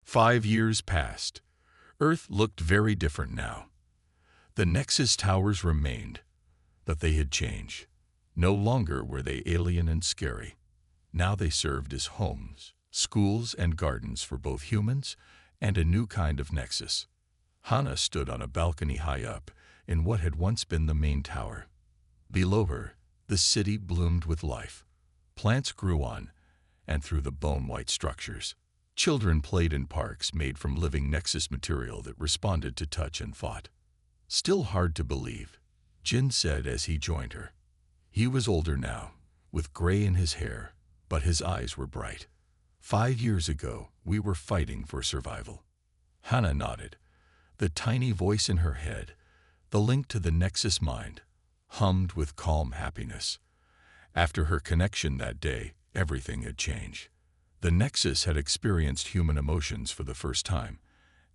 5 years passed. Earth looked very different now. The Nexus towers remained, but they had changed. No longer were they alien and scary. Now they served as homes, schools, and gardens for both humans and a new kind of Nexus. Hannah stood on a balcony high up in what had once been the main tower. Below her, the city bloomed with life. Plants grew on and through the bone-white structures. Children played in parks made from living Nexus material that responded to touch and fought. Still hard to believe, Jin said as he joined her. He was older now, with gray in his hair, but his eyes were bright. 5 years ago, we were fighting for survival. Hannah nodded. The tiny voice in her head, the link to the Nexus mind, hummed with calm happiness. After her connection that day, everything had changed. The Nexus had experienced human emotions for the first time,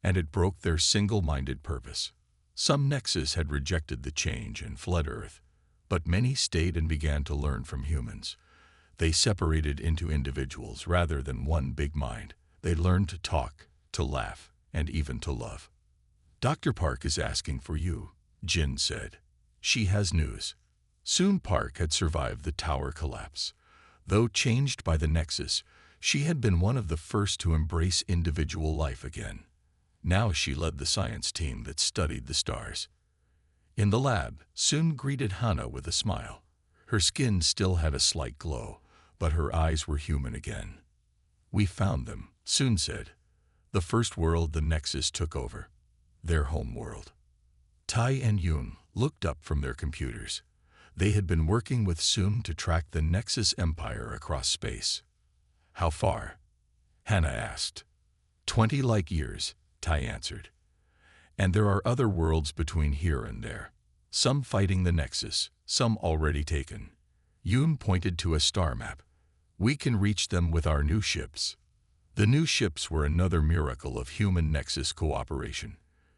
and it broke their single-minded purpose. Some Nexus had rejected the change and fled Earth, but many stayed and began to learn from humans. They separated into individuals rather than one big mind. They learned to talk, to laugh, and even to love. Dr. Park is asking for you, Jin said. She has news. Soon Park had survived the tower collapse. Though changed by the Nexus, she had been one of the first to embrace individual life again. Now she led the science team that studied the stars. In the lab, Soon greeted Hannah with a smile. Her skin still had a slight glow, but her eyes were human again. We found them, Soon said. The first world the Nexus took over. Their home world. Tai and Yoon looked up from their computers. They had been working with Soon to track the Nexus Empire across space. How far? Hannah asked. 20 light years, Tai answered. And there are other worlds between here and there. Some fighting the Nexus, some already taken. Yoon pointed to a star map. We can reach them with our new ships. The new ships were another miracle of human Nexus cooperation,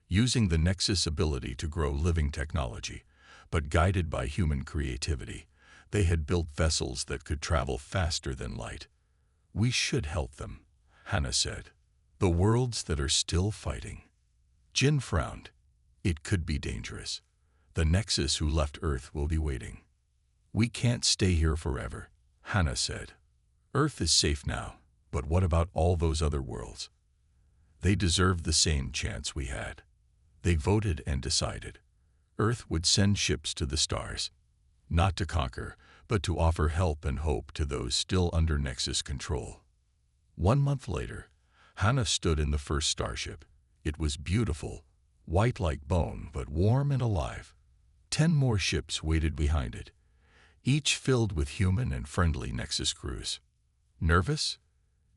using the Nexus ability to grow living technology, but guided by human creativity. They had built vessels that could travel faster than light. We should help them, Hannah said. The worlds that are still fighting. Jin frowned. It could be dangerous. The Nexus who left Earth will be waiting. We can't stay here forever, Hannah said. Earth is safe now, but what about all those other worlds? They deserve the same chance we had. They voted and decided. Earth would send ships to the stars, not to conquer, but to offer help and hope to those still under Nexus control. 1 month later, Hannah stood in the first starship. It was beautiful, white like bone, but warm and alive. 10 more ships waited behind it, each filled with human and friendly Nexus crews. Nervous?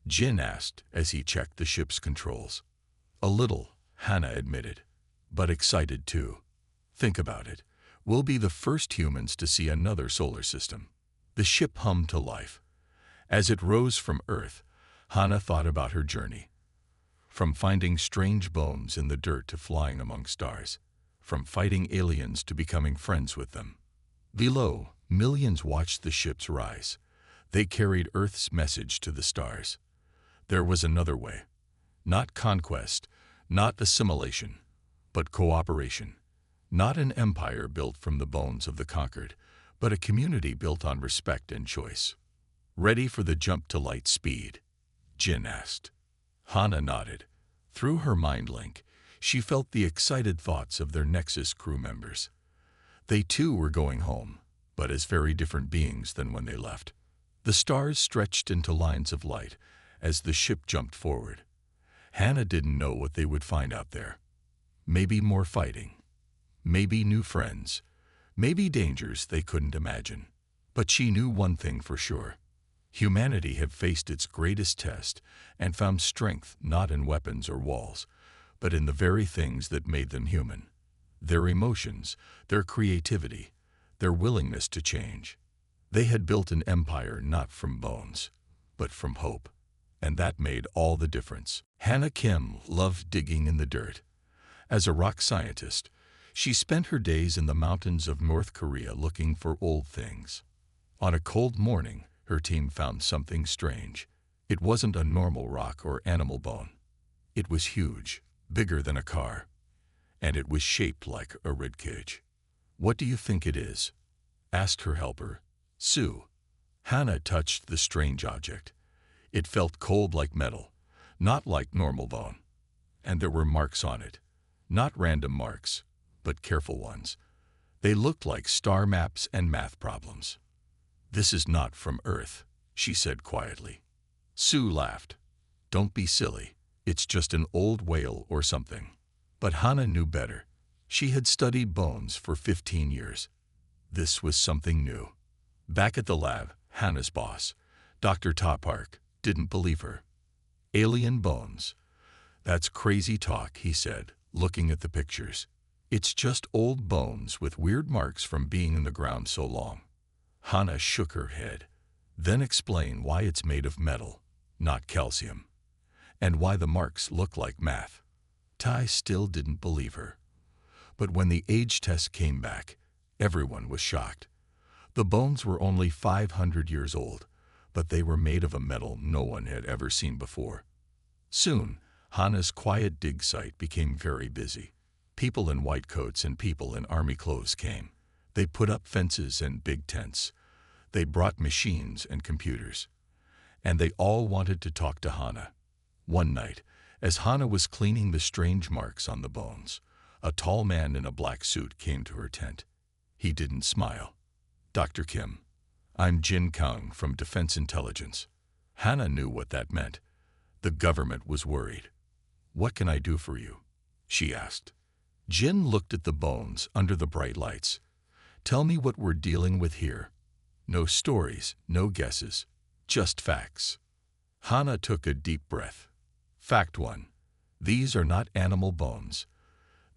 Jin asked as he checked the ship's controls. A little, Hannah admitted, but excited too. Think about it. We'll be the first humans to see another solar system. The ship hummed to life. As it rose from Earth, Hannah thought about her journey. From finding strange bones in the dirt to flying among stars. From fighting aliens to becoming friends with them. Below, millions watched the ships rise. They carried Earth's message to the stars. There was another way. Not conquest, not assimilation, but cooperation. Not an empire built from the bones of the conquered, but a community built on respect and choice. Ready for the jump to light speed? Jin asked. Hannah nodded. Through her mind link, she felt the excited thoughts of their Nexus crew members. They too were going home, but as very different beings than when they left. The stars stretched into lines of light as the ship jumped forward. Hannah didn't know what they would find out there. Maybe more fighting. Maybe new friends. Maybe dangers they couldn't imagine. But she knew one thing for sure. Humanity had faced its greatest test and found strength not in weapons or walls, but in the very things that made them human. Their emotions, their creativity, their willingness to change. They had built an empire not from bones, but from hope. And that made all the difference. Hannah Kim loved digging in the dirt. As a rock scientist, she spent her days in the mountains of North Korea looking for old things. On a cold morning, her team found something strange. It wasn't a normal rock or animal bone. It was huge, bigger than a car, and it was shaped like a ribcage. "What do you think it is?" asked her helper, Sue. Hannah touched the strange object. It felt cold like metal, not like normal bone. And there were marks on it. Not random marks, but careful ones. They looked like star maps and math problems. "This is not from Earth," she said quietly. Sue laughed. "Don't be silly. It's just an old whale or something." But Hannah knew better. She had studied bones for 15 years. This was something new. Back at the lab, Hannah's boss, Dr. Topark, didn't believe her. "Alien bones. That's crazy talk," he said, looking at the pictures. "It's just old bones with weird marks from being in the ground so long." Hannah shook her head. "Then explain why it's made of metal, not calcium, and why the marks look like math." Ty still didn't believe her. But when the age test came back, everyone was shocked. The bones were only 500 years old, but they were made of a metal no one had ever seen before. Soon, Hannah's quiet dig site became very busy. People in white coats and people in army clothes came. They put up fences and big tents. They brought machines and computers. And they all wanted to talk to Hannah. One night, as Hannah was cleaning the strange marks on the bones, a tall man in a black suit came to her tent. He didn't smile. "Dr. Kim, I'm Jin Kang from Defense Intelligence." Hannah knew what that meant. The government was worried. "What can I do for you?" she asked. Jin looked at the bones under the bright lights. "Tell me what we're dealing with here. No stories, no guesses, just facts." Hannah took a deep breath. Fact 1. These are not animal bones.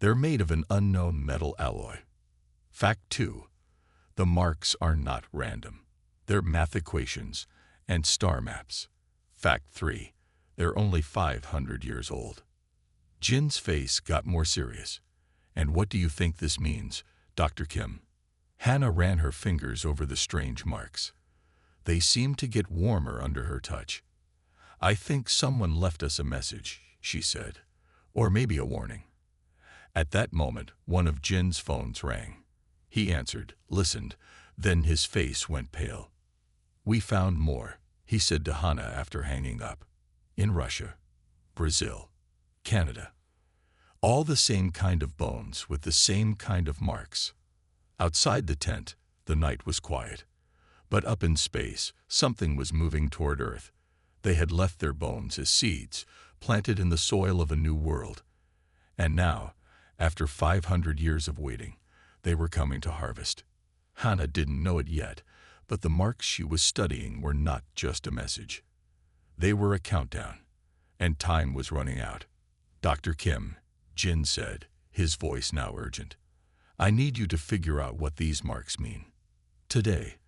They're made of an unknown metal alloy. Fact 2. The marks are not random. They're math equations and star maps. Fact 3. They're only 500 years old. Jin's face got more serious. "And what do you think this means, Dr. Kim?" Hannah ran her fingers over the strange marks. They seemed to get warmer under her touch. "I think someone left us a message," she said, "or maybe a warning." At that moment, one of Jin's phones rang. He answered, listened, then his face went pale. "We found more," he said to Hannah after hanging up. "In Russia, Brazil, Canada. All the same kind of bones with the same kind of marks." Outside the tent, the night was quiet. But up in space, something was moving toward Earth. They had left their bones as seeds, planted in the soil of a new world. And now, after 500 years of waiting, they were coming to harvest. Hannah didn't know it yet, but the marks she was studying were not just a message. They were a countdown, and time was running out. "Dr. Kim," Jin said, his voice now urgent, "I need you to figure out what these marks mean. Today,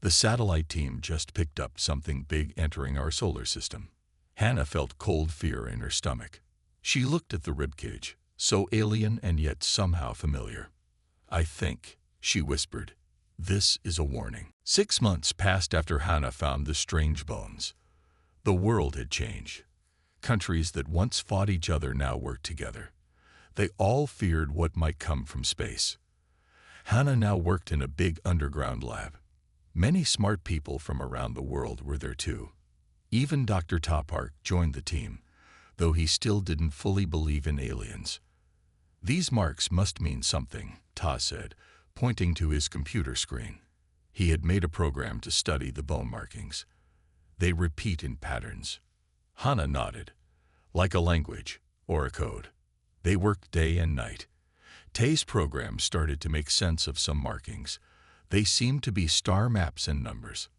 the satellite team just picked up something big entering our solar system." Hannah felt cold fear in her stomach. She looked at the ribcage, so alien and yet somehow familiar. "I think," she whispered, "this is a warning." 6 months passed after Hannah found the strange bones. The world had changed. Countries that once fought each other now worked together. They all feared what might come from space. Hannah now worked in a big underground lab. Many smart people from around the world were there too. Even Dr. Topark joined the team, though he still didn't fully believe in aliens. "These marks must mean something," Ta said, pointing to his computer screen. He had made a program to study the bone markings. "They repeat in patterns." Hannah nodded. "Like a language or a code." They worked day and night. Tay's program started to make sense of some markings. They seemed to be star maps and numbers.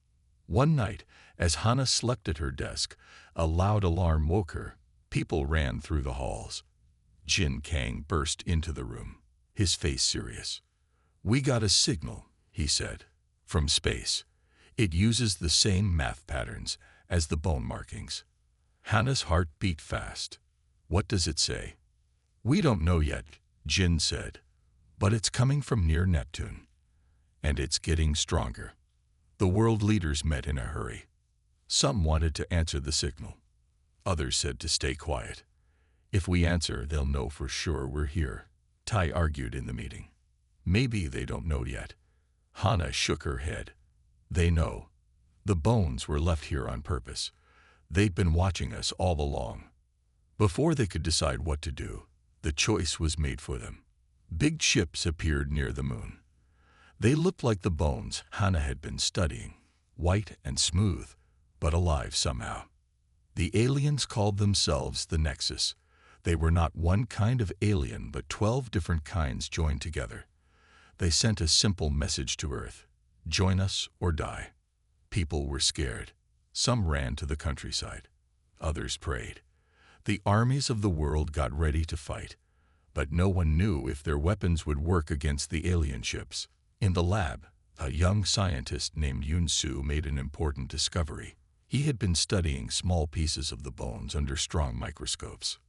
One night, as Hannah slept at her desk, a loud alarm woke her. People ran through the halls. Jin Kang burst into the room, his face serious. "We got a signal," he said, "from space. It uses the same math patterns as the bone markings." Hannah's heart beat fast. "What does it say?" "We don't know yet," Jin said, "but it's coming from near Neptune. And it's getting stronger." The world leaders met in a hurry. Some wanted to answer the signal. Others said to stay quiet. If we answer, they'll know for sure we're here, Tai argued in the meeting. Maybe they don't know yet. Hana shook her head. They know. The bones were left here on purpose. They'd been watching us all along. Before they could decide what to do, the choice was made for them. Big ships appeared near the moon. They looked like the bones Hana had been studying, white and smooth, but alive somehow. The aliens called themselves the Nexus. They were not one kind of alien, but 12 different kinds joined together. They sent a simple message to Earth: join us or die. People were scared. Some ran to the countryside. Others prayed. The armies of the world got ready to fight, but no one knew if their weapons would work against the alien ships. In the lab, a young scientist named Yun-Su made an important discovery. He had been studying small pieces of the bones under strong microscopes.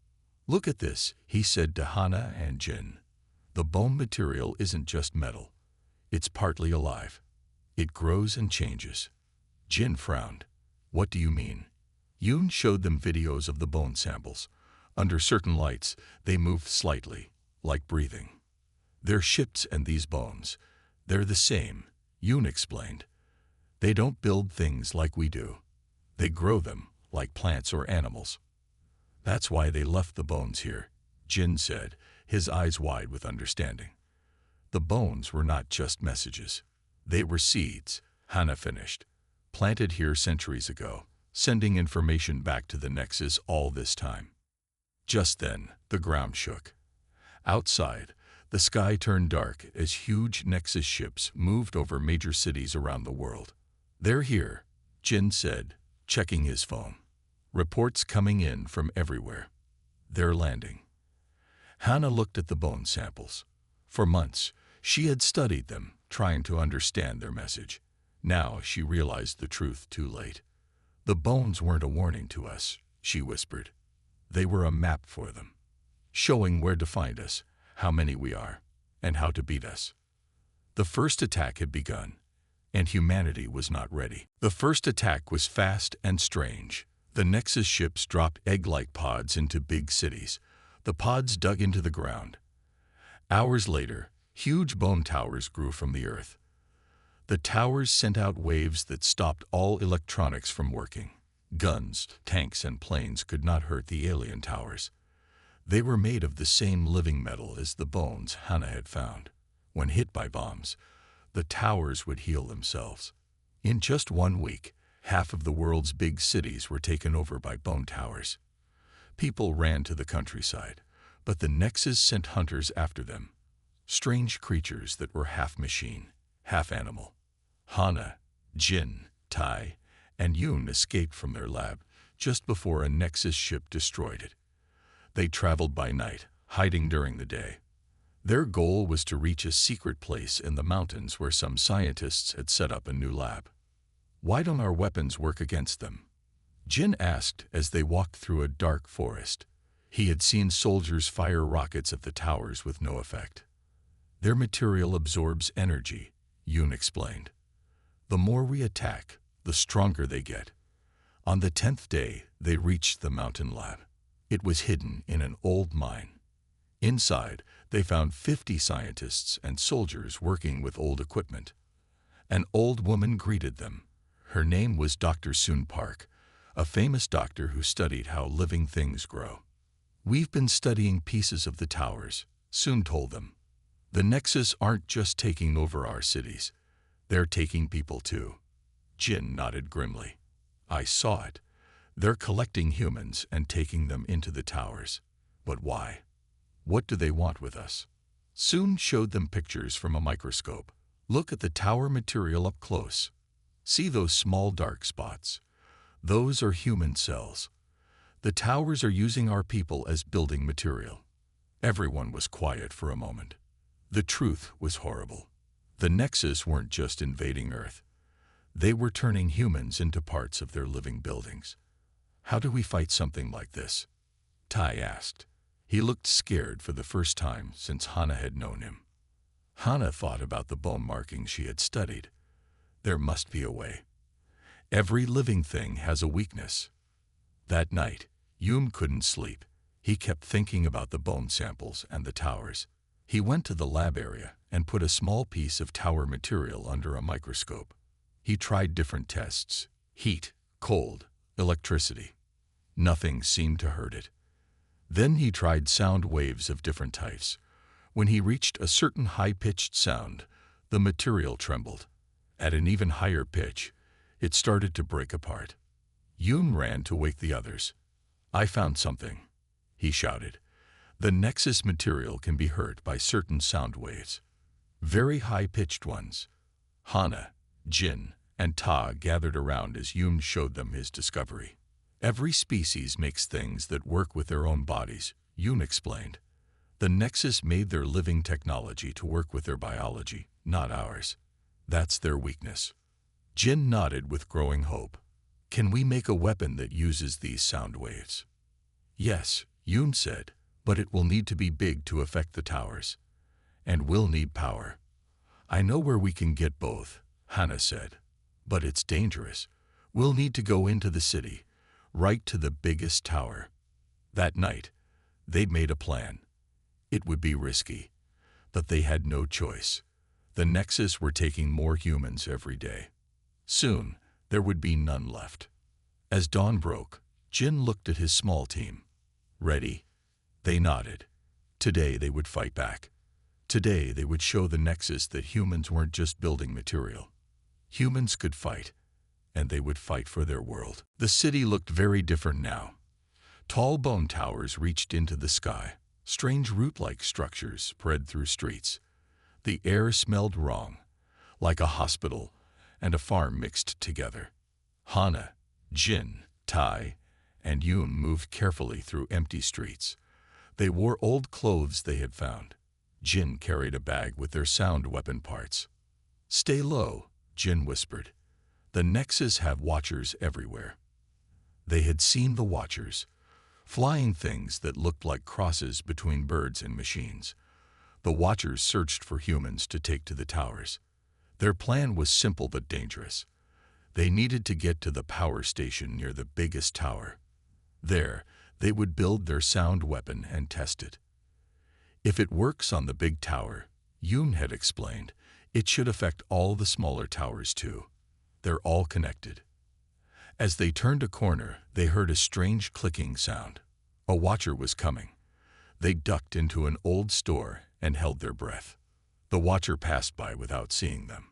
Look at this, he said to Hana and Jin. The bone material isn't just metal. It's partly alive. It grows and changes. Jin frowned. What do you mean? Yun showed them videos of the bone samples. Under certain lights, they moved slightly, like breathing. They're ships and these bones. They're the same, Yun explained. They don't build things like we do. They grow them, like plants or animals. That's why they left the bones here, Jin said, his eyes wide with understanding. The bones were not just messages. They were seeds, Hana finished, planted here centuries ago, sending information back to the Nexus all this time. Just then, the ground shook. Outside, the sky turned dark as huge Nexus ships moved over major cities around the world. They're here, Jin said, checking his phone. Reports coming in from everywhere. They're landing. Hana looked at the bone samples. For months, she had studied them, trying to understand their message. Now she realized the truth too late. The bones weren't a warning to us, she whispered. They were a map for them, showing where to find us, how many we are, and how to beat us. The first attack had begun, and humanity was not ready. The first attack was fast and strange. The Nexus ships dropped egg-like pods into big cities. The pods dug into the ground. Hours later, huge bone towers grew from the earth. The towers sent out waves that stopped all electronics from working. Guns, tanks, and planes could not hurt the alien towers. They were made of the same living metal as the bones Hana had found. When hit by bombs, the towers would heal themselves. In just 1 week, half of the world's big cities were taken over by bone towers. People ran to the countryside, but the Nexus sent hunters after them. Strange creatures that were half machine, half animal. Hana, Jin, Tai, and Yun escaped from their lab just before a Nexus ship destroyed it. They traveled by night, hiding during the day. Their goal was to reach a secret place in the mountains where some scientists had set up a new lab. Why don't our weapons work against them? Jin asked as they walked through a dark forest. He had seen soldiers fire rockets at the towers with no effect. Their material absorbs energy, Yun explained. The more we attack, the stronger they get. On the 10th day, they reached the mountain lab. It was hidden in an old mine. Inside, they found 50 scientists and soldiers working with old equipment. An old woman greeted them. Her name was Dr. Soon Park, a famous doctor who studied how living things grow. We've been studying pieces of the towers, Soon told them. The Nexus aren't just taking over our cities. They're taking people too. Jin nodded grimly. I saw it. They're collecting humans and taking them into the towers. But why? What do they want with us? Soon showed them pictures from a microscope. Look at the tower material up close. See those small dark spots? Those are human cells. The towers are using our people as building material. Everyone was quiet for a moment. The truth was horrible. The Nexus weren't just invading Earth. They were turning humans into parts of their living buildings. How do we fight something like this? Tai asked. He looked scared for the first time since Hana had known him. Hana thought about the bone markings she had studied. There must be a way. Every living thing has a weakness. That night, Yun couldn't sleep. He kept thinking about the bone samples and the towers. He went to the lab area and put a small piece of tower material under a microscope. He tried different tests: heat, cold, electricity. Nothing seemed to hurt it. Then he tried sound waves of different types. When he reached a certain high-pitched sound, the material trembled. At an even higher pitch, it started to break apart. Yoon ran to wake the others. "I found something," he shouted. "The Nexus material can be hurt by certain sound waves. Very high-pitched ones." Hana, Jin, and Ta gathered around as Yoon showed them his discovery. "Every species makes things that work with their own bodies," Yoon explained. "The Nexus made their living technology to work with their biology, not ours. That's their weakness." Jin nodded with growing hope. "Can we make a weapon that uses these sound waves?" "Yes," Yoon said, "but it will need to be big to affect the towers. And we'll need power." "I know where we can get both," Hana said. "But it's dangerous. We'll need to go into the city, right to the biggest tower." That night, they'd made a plan. It would be risky, but they had no choice. The Nexus were taking more humans every day. Soon, there would be none left. As dawn broke, Jin looked at his small team. "Ready?" They nodded. Today they would fight back. Today they would show the Nexus that humans weren't just building material. Humans could fight, and they would fight for their world. The city looked very different now. Tall bone towers reached into the sky. Strange root-like structures spread through streets. The air smelled wrong, like a hospital and a farm mixed together. Hana, Jin, Tai, and Yoon moved carefully through empty streets. They wore old clothes they had found. Jin carried a bag with their sound weapon parts. "Stay low," Jin whispered. "The Nexus have watchers everywhere." They had seen the watchers, flying things that looked like crosses between birds and machines. The watchers searched for humans to take to the towers. Their plan was simple but dangerous. They needed to get to the power station near the biggest tower. There, they would build their sound weapon and test it. If it works on the big tower, Yoon had explained, it should affect all the smaller towers too. They're all connected. As they turned a corner, they heard a strange clicking sound. A watcher was coming. They ducked into an old store and held their breath. The watcher passed by without seeing them.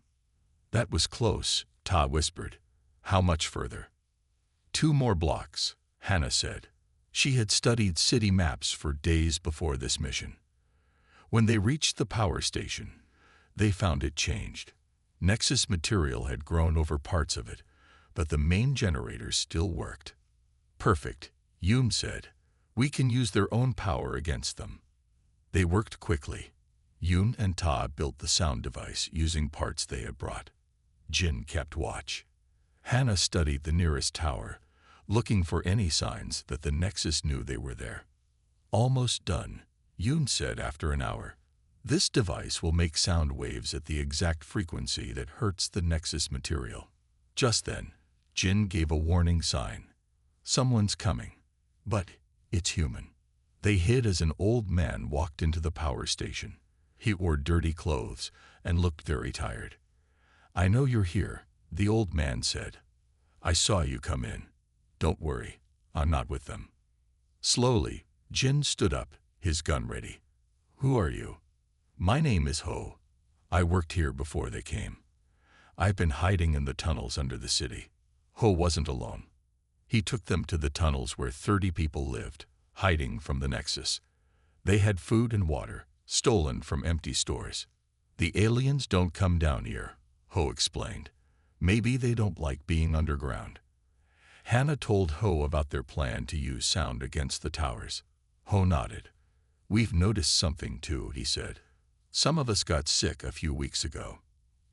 "That was close," Ta whispered. "How much further?" "2 more blocks," Hana said. She had studied city maps for days before this mission. When they reached the power station, they found it changed. Nexus material had grown over parts of it, but the main generators still worked. "Perfect," Yoon said. "We can use their own power against them." They worked quickly. Yoon and Ta built the sound device using parts they had brought. Jin kept watch. Hana studied the nearest tower, looking for any signs that the Nexus knew they were there. "Almost done," Yoon said after an hour. "This device will make sound waves at the exact frequency that hurts the Nexus material." Just then, Jin gave a warning sign. "Someone's coming, but it's human." They hid as an old man walked into the power station. He wore dirty clothes and looked very tired. "I know you're here," the old man said. "I saw you come in. Don't worry, I'm not with them." Slowly, Jin stood up, his gun ready. "Who are you?" "My name is Ho. I worked here before they came. I've been hiding in the tunnels under the city." Ho wasn't alone. He took them to the tunnels where 30 people lived, hiding from the Nexus. They had food and water, stolen from empty stores. "The aliens don't come down here," Ho explained. "Maybe they don't like being underground." Hana told Ho about their plan to use sound against the towers. Ho nodded. "We've noticed something too," he said. "Some of us got sick a few weeks ago.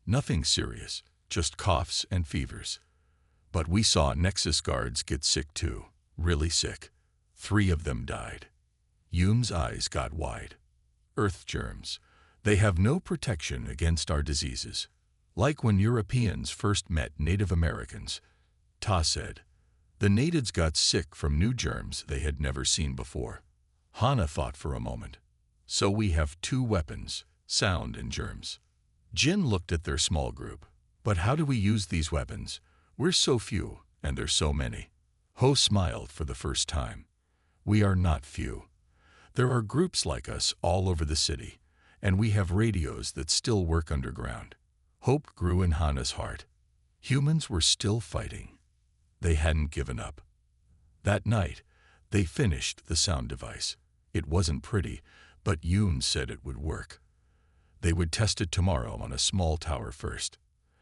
Nothing serious, just coughs and fevers. But we saw Nexus guards get sick too, really sick. 3 of them died." Yoon's eyes got wide. "Earth germs. They have no protection against our diseases. Like when Europeans first met Native Americans," Ta said. "The natives got sick from new germs they had never seen before. Hana thought for a moment. So we have two weapons, sound and germs. Jin looked at their small group. But how do we use these weapons? We're so few, and there's so many. Ho smiled for the first time. We are not few. There are groups like us all over the city, and we have radios that still work underground. Hope grew in Hana's heart. Humans were still fighting. They hadn't given up. That night, they finished the sound device. It wasn't pretty, but Yoon said it would work. They would test it tomorrow on a small tower first.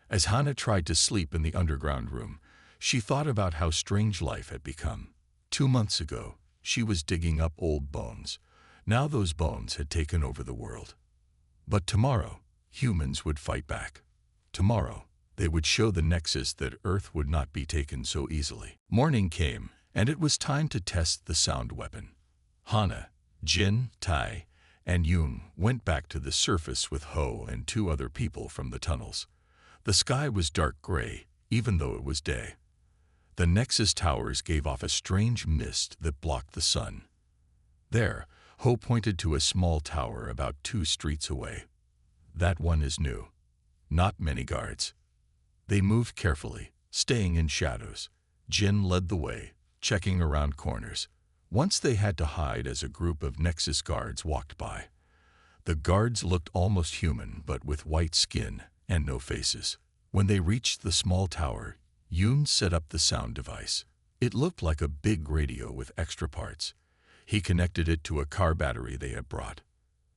As Hana tried to sleep in the underground room, she thought about how strange life had become. 2 months ago, she was digging up old bones. Now those bones had taken over the world. But tomorrow, humans would fight back. Tomorrow, they would show the Nexus that Earth would not be taken so easily. Morning came, and it was time to test the sound weapon. Hana, Jin, Tai, and Yoon went back to the surface with Ho and 2 other people from the tunnels. The sky was dark gray, even though it was day. The Nexus towers gave off a strange mist that blocked the sun. There, Ho pointed to a small tower about 2 streets away. That one is new. Not many guards. They moved carefully, staying in shadows. Jin led the way, checking around corners. Once they had to hide as a group of Nexus guards walked by. The guards looked almost human, but with white skin and no faces. When they reached the small tower, Yoon set up the sound device. It looked like a big radio with extra parts. He connected it to a car battery they had brought.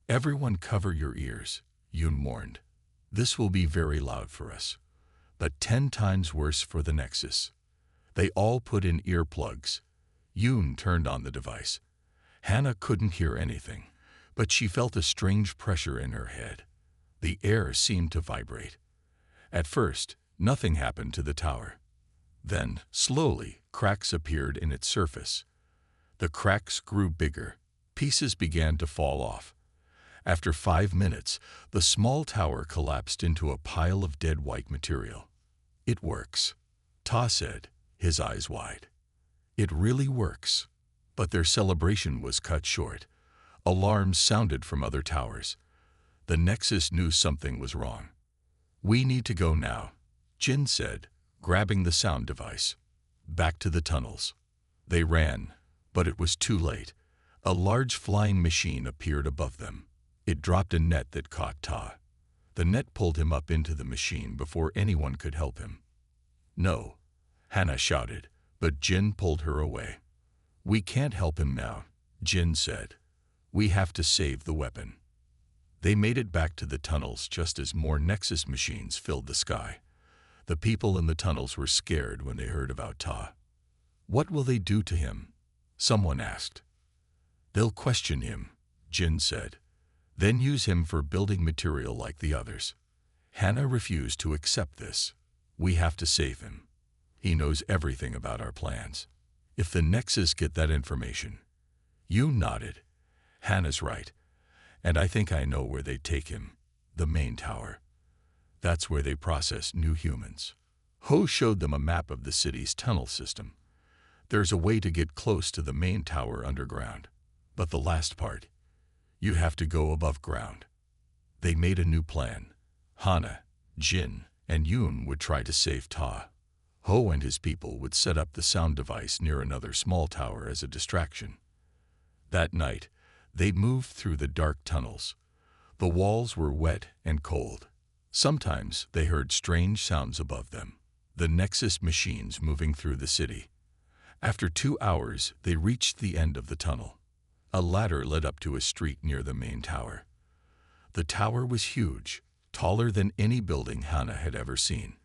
"Everyone cover your ears," Yoon warned. "This will be very loud for us, but 10 times worse for the Nexus." They all put in earplugs. Yoon turned on the device. Hana couldn't hear anything, but she felt a strange pressure in her head. The air seemed to vibrate. At first, nothing happened to the tower. Then, slowly, cracks appeared in its surface. The cracks grew bigger. Pieces began to fall off. After 5 minutes, the small tower collapsed into a pile of dead white material. "It works," Ta said, his eyes wide. "It really works." But their celebration was cut short. Alarms sounded from other towers. The Nexus knew something was wrong. "We need to go now," Jin said, grabbing the sound device. Back to the tunnels. They ran, but it was too late. A large flying machine appeared above them. It dropped a net that caught Ta. The net pulled him up into the machine before anyone could help him. "No," Hana shouted, but Jin pulled her away. "We can't help him now," Jin said. "We have to save the weapon." They made it back to the tunnels just as more Nexus machines filled the sky. The people in the tunnels were scared when they heard about Ta. "What will they do to him?" someone asked. "They'll question him," Jin said. "Then use him for building material like the others." Hana refused to accept this. "We have to save him. He knows everything about our plans. If the Nexus get that information." Yoon nodded. "Hana's right. And I think I know where they take him. The main tower. That's where they process new humans." Ho showed them a map of the city's tunnel system. "There's a way to get close to the main tower underground. But the last part, you have to go above ground." They made a new plan. Hana, Jin, and Yoon would try to save Ta. Ho and his people would set up the sound device near another small tower as a distraction. That night, they moved through the dark tunnels. The walls were wet and cold. Sometimes they heard strange sounds above them. The Nexus machines moving through the city. After 2 hours, they reached the end of the tunnel. A ladder led up to a street near the main tower. The tower was huge, taller than any building Hana had ever seen.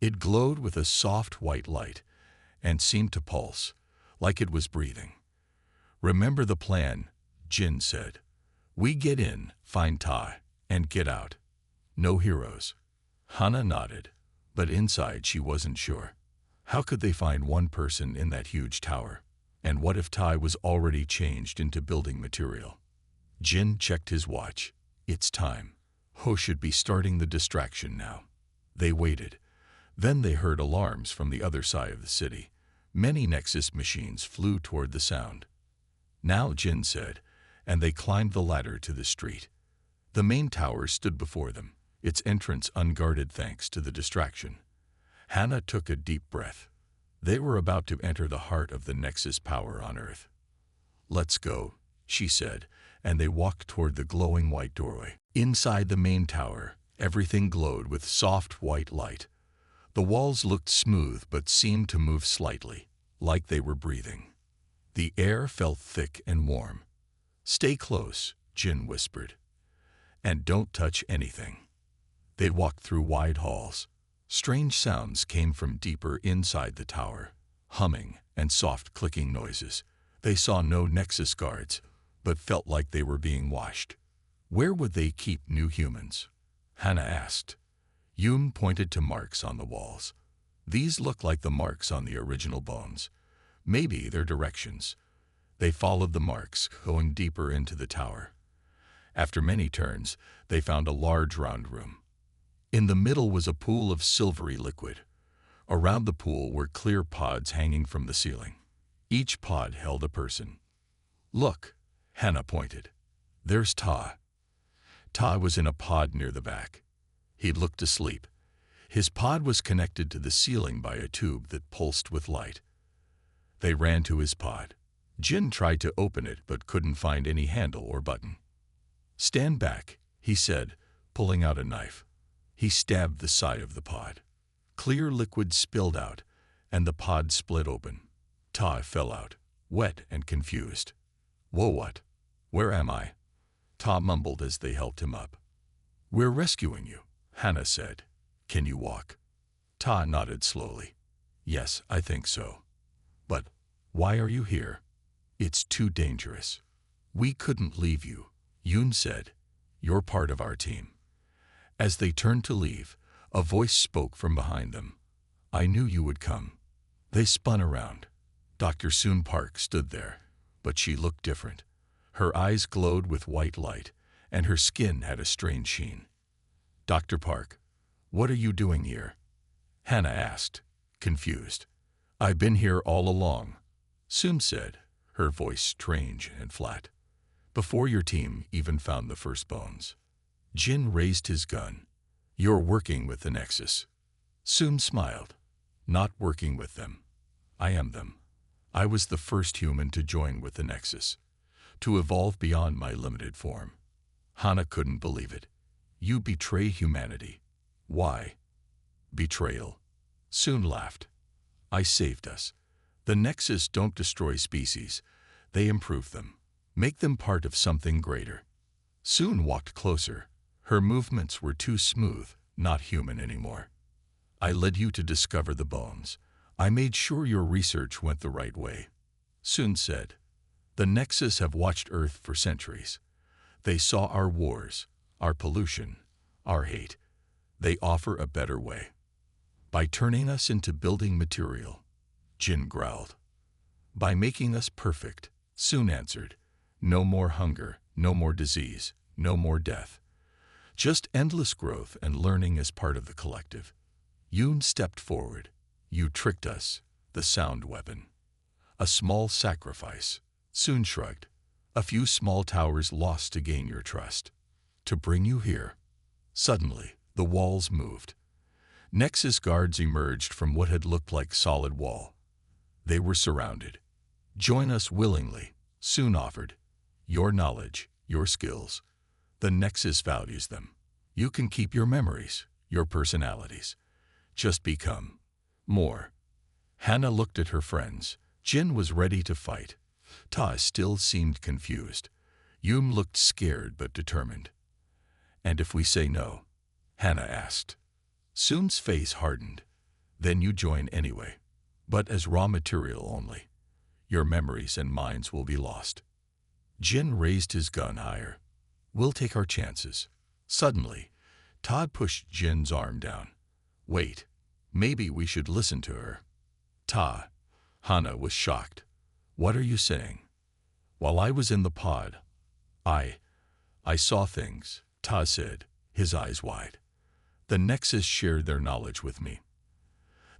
It glowed with a soft white light and seemed to pulse, like it was breathing. "Remember the plan," Jin said. "We get in, find Ta, and get out. No heroes." Hana nodded, but inside she wasn't sure. How could they find one person in that huge tower? And what if Tai was already changed into building material? Jin checked his watch. It's time. Ho should be starting the distraction now. They waited. Then they heard alarms from the other side of the city. Many Nexus machines flew toward the sound. Now, Jin said, and they climbed the ladder to the street. The main tower stood before them, its entrance unguarded thanks to the distraction. Hannah took a deep breath. They were about to enter the heart of the Nexus power on Earth. "Let's go," she said, and they walked toward the glowing white doorway. Inside the main tower, everything glowed with soft white light. The walls looked smooth but seemed to move slightly, like they were breathing. The air felt thick and warm. "Stay close," Jin whispered. "And don't touch anything." They walked through wide halls. Strange sounds came from deeper inside the tower, humming and soft clicking noises. They saw no Nexus guards, but felt like they were being watched. Where would they keep new humans? Hannah asked. Yoon pointed to marks on the walls. These look like the marks on the original bones. Maybe they're directions. They followed the marks, going deeper into the tower. After many turns, they found a large round room. In the middle was a pool of silvery liquid. Around the pool were clear pods hanging from the ceiling. Each pod held a person. "Look," Hannah pointed. "There's Ta." Ta was in a pod near the back. He looked asleep. His pod was connected to the ceiling by a tube that pulsed with light. They ran to his pod. Jin tried to open it but couldn't find any handle or button. "Stand back," he said, pulling out a knife. He stabbed the side of the pod. Clear liquid spilled out, and the pod split open. Ta fell out, wet and confused. "Whoa, what? Where am I?" Ta mumbled as they helped him up. "We're rescuing you," Hannah said. "Can you walk?" Ta nodded slowly. "Yes, I think so." "But why are you here?" "It's too dangerous." "We couldn't leave you," Yoon said. "You're part of our team." As they turned to leave, a voice spoke from behind them. "I knew you would come." They spun around. Dr. Soon Park stood there, but she looked different. Her eyes glowed with white light, and her skin had a strange sheen. "Dr. Park, what are you doing here?" Hannah asked, confused. "I've been here all along," Soon said, her voice strange and flat. "Before your team even found the first bones." Jin raised his gun. "You're working with the Nexus." Soon smiled. "Not working with them. I am them. I was the first human to join with the Nexus, to evolve beyond my limited form." Hannah couldn't believe it. "You betray humanity." "Why?" "Betrayal." Soon laughed. "I saved us. The Nexus don't destroy species. They improve them, make them part of something greater." Soon walked closer. Her movements were too smooth, not human anymore. "I led you to discover the bones. I made sure your research went the right way." Soon said. "The Nexus have watched Earth for centuries. They saw our wars, our pollution, our hate. They offer a better way. By turning us into building material," Jin growled. "By making us perfect," Soon answered. "No more hunger, no more disease, no more death. Just endless growth and learning as part of the collective." Yoon stepped forward. "You tricked us." The sound weapon. "A small sacrifice," Soon shrugged. "A few small towers lost to gain your trust. To bring you here." Suddenly, the walls moved. Nexus guards emerged from what had looked like solid wall. They were surrounded. "Join us willingly," Soon offered. "Your knowledge, your skills. The Nexus values them. You can keep your memories, your personalities. Just become more." Hannah looked at her friends. Jin was ready to fight. Ta still seemed confused. Yoon looked scared but determined. "And if we say no?" Hannah asked. Soon's face hardened. "Then you join anyway, but as raw material only. Your memories and minds will be lost." Jin raised his gun higher. "We'll take our chances." Suddenly, Todd pushed Jin's arm down. "Wait, maybe we should listen to her." Hannah was shocked. "What are you saying?" "While I was in the pod, I saw things," Ta said, his eyes wide. "The Nexus shared their knowledge with me.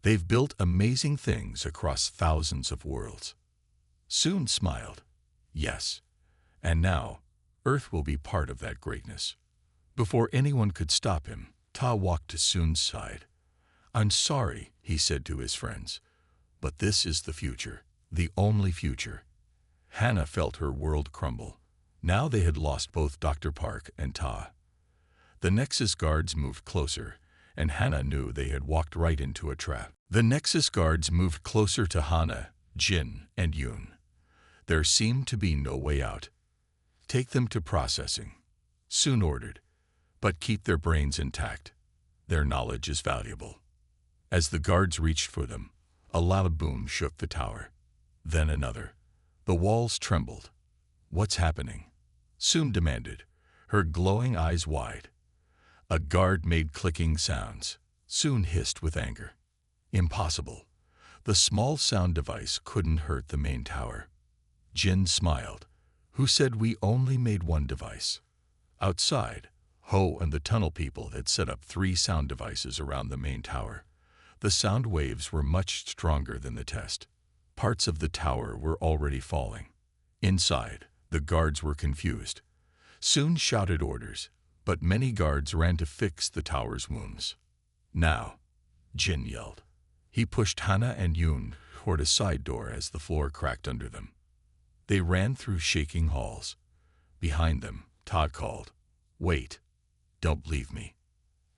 They've built amazing things across thousands of worlds." Soon smiled. Yes. And now, Earth will be part of that greatness. Before anyone could stop him, Ta walked to Soon's side. I'm sorry, he said to his friends, but this is the future, the only future. Hannah felt her world crumble. Now they had lost both Dr. Park and Ta. The Nexus guards moved closer, and Hannah knew they had walked right into a trap. The Nexus guards moved closer to Hannah, Jin, and Yoon. There seemed to be no way out. Take them to processing, Soon ordered, but keep their brains intact. Their knowledge is valuable. As the guards reached for them, a loud boom shook the tower. Then another. The walls trembled. What's happening? Soon demanded, her glowing eyes wide. A guard made clicking sounds. Soon hissed with anger. Impossible. The small sound device couldn't hurt the main tower. Jin smiled. Who said we only made one device? Outside, Ho and the tunnel people had set up 3 sound devices around the main tower. The sound waves were much stronger than the test. Parts of the tower were already falling. Inside, the guards were confused. Soon shouted orders, but many guards ran to fix the tower's wounds. Now, Jin yelled. He pushed Hannah and Yoon toward a side door as the floor cracked under them. They ran through shaking halls. Behind them, Todd called, Wait, don't leave me.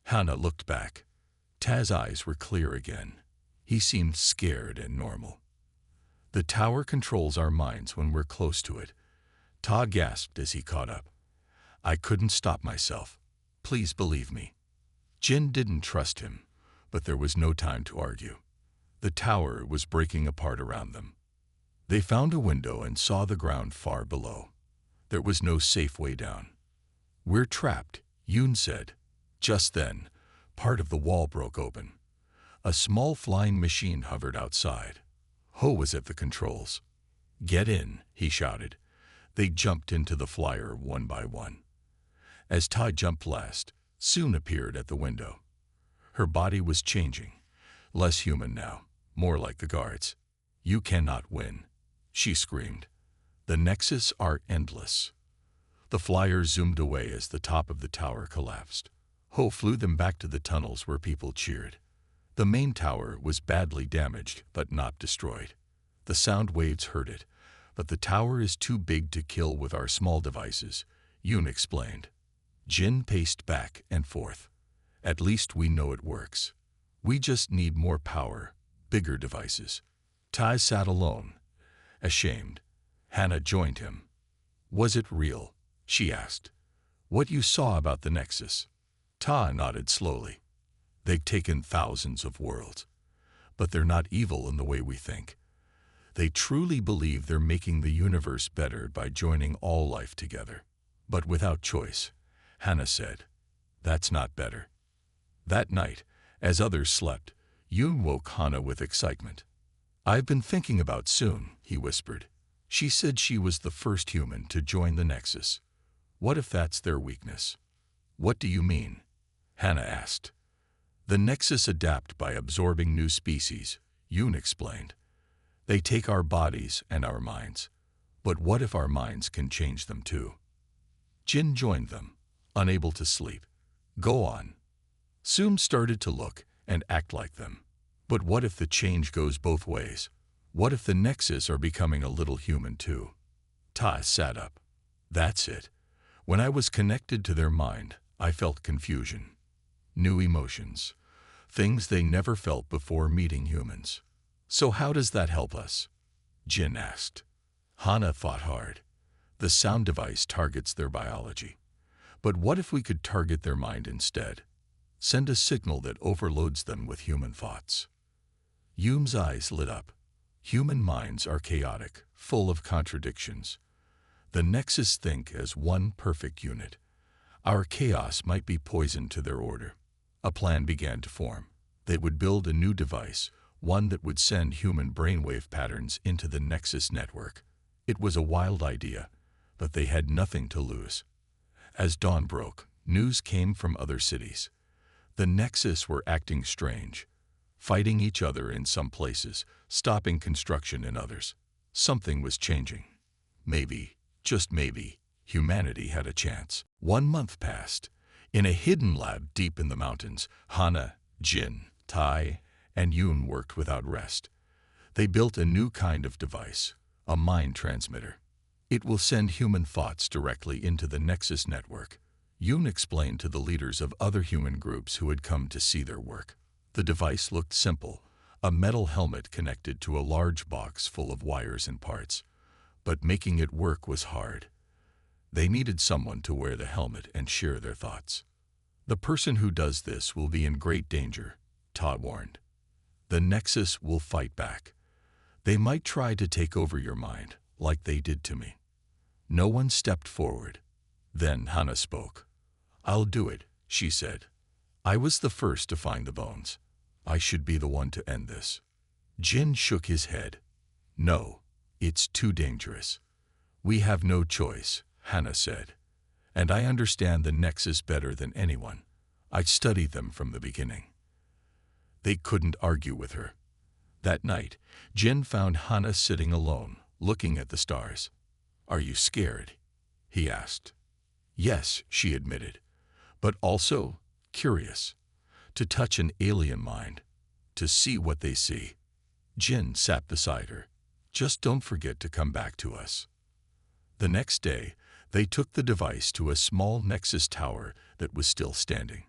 Hannah looked back. Taz's eyes were clear again. He seemed scared and normal. The tower controls our minds when we're close to it. Ta gasped as he caught up. I couldn't stop myself. Please believe me. Jin didn't trust him, but there was no time to argue. The tower was breaking apart around them. They found a window and saw the ground far below. There was no safe way down. We're trapped, Yoon said. Just then, part of the wall broke open. A small flying machine hovered outside. Ho was at the controls. Get in, he shouted. They jumped into the flyer one by one. As Tai jumped last, Soon appeared at the window. Her body was changing. Less human now, more like the guards. You cannot win, she screamed. The Nexus are endless. The flyer zoomed away as the top of the tower collapsed. Ho flew them back to the tunnels where people cheered. The main tower was badly damaged, but not destroyed. The sound waves hurt it, but the tower is too big to kill with our small devices, Yoon explained. Jin paced back and forth. At least we know it works. We just need more power, bigger devices. Tai sat alone, ashamed. Hannah joined him. Was it real? She asked. What you saw about the Nexus? Ta nodded slowly. They've taken thousands of worlds. But they're not evil in the way we think. They truly believe they're making the universe better by joining all life together. But without choice, Hannah said. That's not better. That night, as others slept, Yoon woke Hannah with excitement. I've been thinking about Soon, he whispered. She said she was the first human to join the Nexus. What if that's their weakness? What do you mean? Hannah asked. The Nexus adapt by absorbing new species, Yoon explained. They take our bodies and our minds. But what if our minds can change them too? Jin joined them, unable to sleep. Go on. Soon started to look and act like them. But what if the change goes both ways? What if the Nexus are becoming a little human too? Ta sat up. That's it. When I was connected to their mind, I felt confusion. New emotions. Things they never felt before meeting humans. So how does that help us? Jin asked. Hannah thought hard. The sound device targets their biology. But what if we could target their mind instead? Send a signal that overloads them with human thoughts. Yoon's eyes lit up. Human minds are chaotic, full of contradictions. The Nexus think as one perfect unit. Our chaos might be poison to their order. A plan began to form. They would build a new device, one that would send human brainwave patterns into the Nexus network. It was a wild idea, but they had nothing to lose. As dawn broke, news came from other cities. The Nexus were acting strange, fighting each other in some places, stopping construction in others. Something was changing. maybe, just maybe, humanity had a chance. 1 month passed. In a hidden lab deep in the mountains, Hana, Jin, Tai, and Yoon worked without rest. They built a new kind of device, a mind transmitter. It will send human thoughts directly into the Nexus network. Yoon explained to the leaders of other human groups who had come to see their work. The device looked simple, a metal helmet connected to a large box full of wires and parts. But making it work was hard. They needed someone to wear the helmet and share their thoughts. The person who does this will be in great danger, Todd warned. The Nexus will fight back. They might try to take over your mind, like they did to me. No one stepped forward. Then Hana spoke. I'll do it, she said. I was the first to find the bones. I should be the one to end this. Jin shook his head. No, it's too dangerous. We have no choice, Hana said. And I understand the Nexus better than anyone. I studied them from the beginning. They couldn't argue with her. That night, Jin found Hana sitting alone, looking at the stars. Are you scared? He asked. Yes, she admitted, but also curious. To touch an alien mind, to see what they see. Jin sat beside her. Just don't forget to come back to us. The next day, they took the device to a small Nexus tower that was still standing.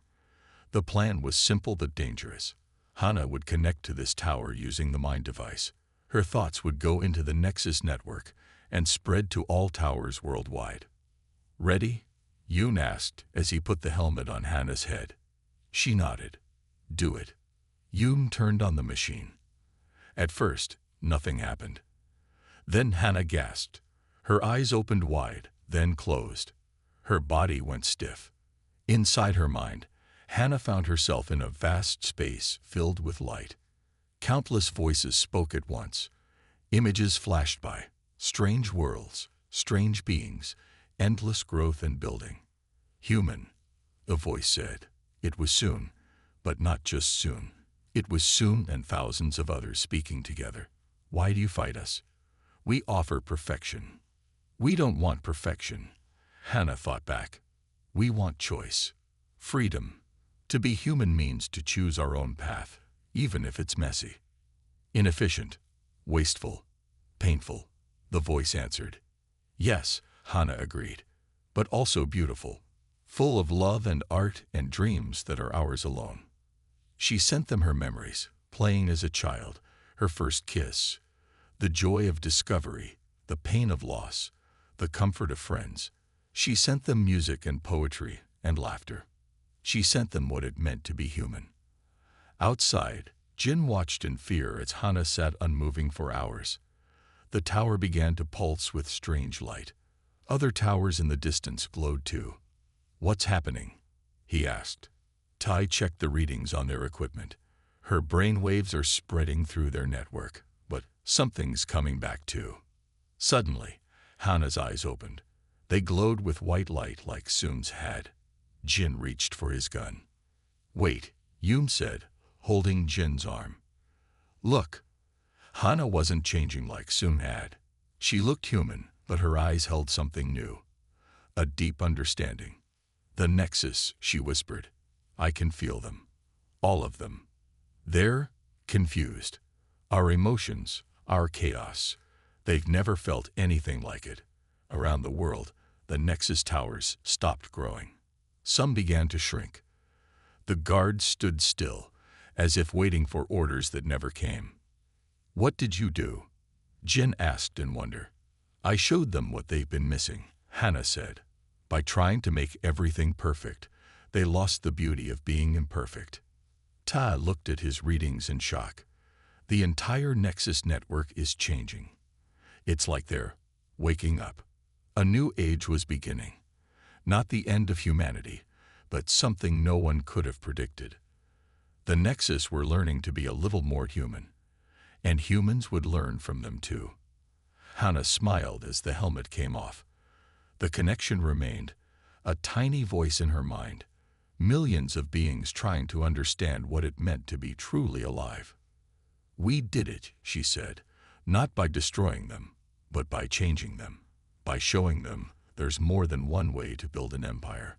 The plan was simple but dangerous. Hana would connect to this tower using the mind device. Her thoughts would go into the Nexus network and spread to all towers worldwide. Ready? Yoon asked as he put the helmet on Hana's head. She nodded. Do it. Yoon turned on the machine. At first, nothing happened. Then Hana gasped. Her eyes opened wide, then closed. Her body went stiff. Inside her mind, Hana found herself in a vast space filled with light. Countless voices spoke at once. Images flashed by. Strange worlds, strange beings, endless growth and building. Human, the voice said. It was soon, but not just soon. It was soon and thousands of others speaking together. Why do you fight us? We offer perfection. We don't want perfection, Hana thought back. We want choice, freedom. To be human means to choose our own path, even if it's messy. Inefficient, wasteful, painful, the voice answered. Yes, Hana agreed, but also beautiful, full of love and art and dreams that are ours alone. She sent them her memories, playing as a child, her first kiss, the joy of discovery, the pain of loss, the comfort of friends. She sent them music and poetry and laughter. She sent them what it meant to be human. Outside, Jin watched in fear as Hana sat unmoving for hours. The tower began to pulse with strange light. Other towers in the distance glowed too. What's happening? He asked. Tai checked the readings on their equipment. Her brain waves are spreading through their network, but something's coming back too. Suddenly, Hana's eyes opened. They glowed with white light like Soon's had. Jin reached for his gun. Wait, Yoon said, holding Jin's arm. Look. Hana wasn't changing like Soon had. She looked human, but her eyes held something new. A deep understanding. The Nexus, she whispered. I can feel them. All of them. They're confused. Our emotions, our chaos. They've never felt anything like it. Around the world, the Nexus towers stopped growing. Some began to shrink. The guards stood still, as if waiting for orders that never came. What did you do? Jin asked in wonder. I showed them what they've been missing, Hana said. By trying to make everything perfect, they lost the beauty of being imperfect. Ta looked at his readings in shock. The entire Nexus network is changing. It's like they're waking up. A new age was beginning. Not the end of humanity, but something no one could have predicted. The Nexus were learning to be a little more human, and humans would learn from them too. Hana smiled as the helmet came off. The connection remained, a tiny voice in her mind, millions of beings trying to understand what it meant to be truly alive. We did it, she said, not by destroying them, but by changing them. by showing them there's more than one way to build an empire.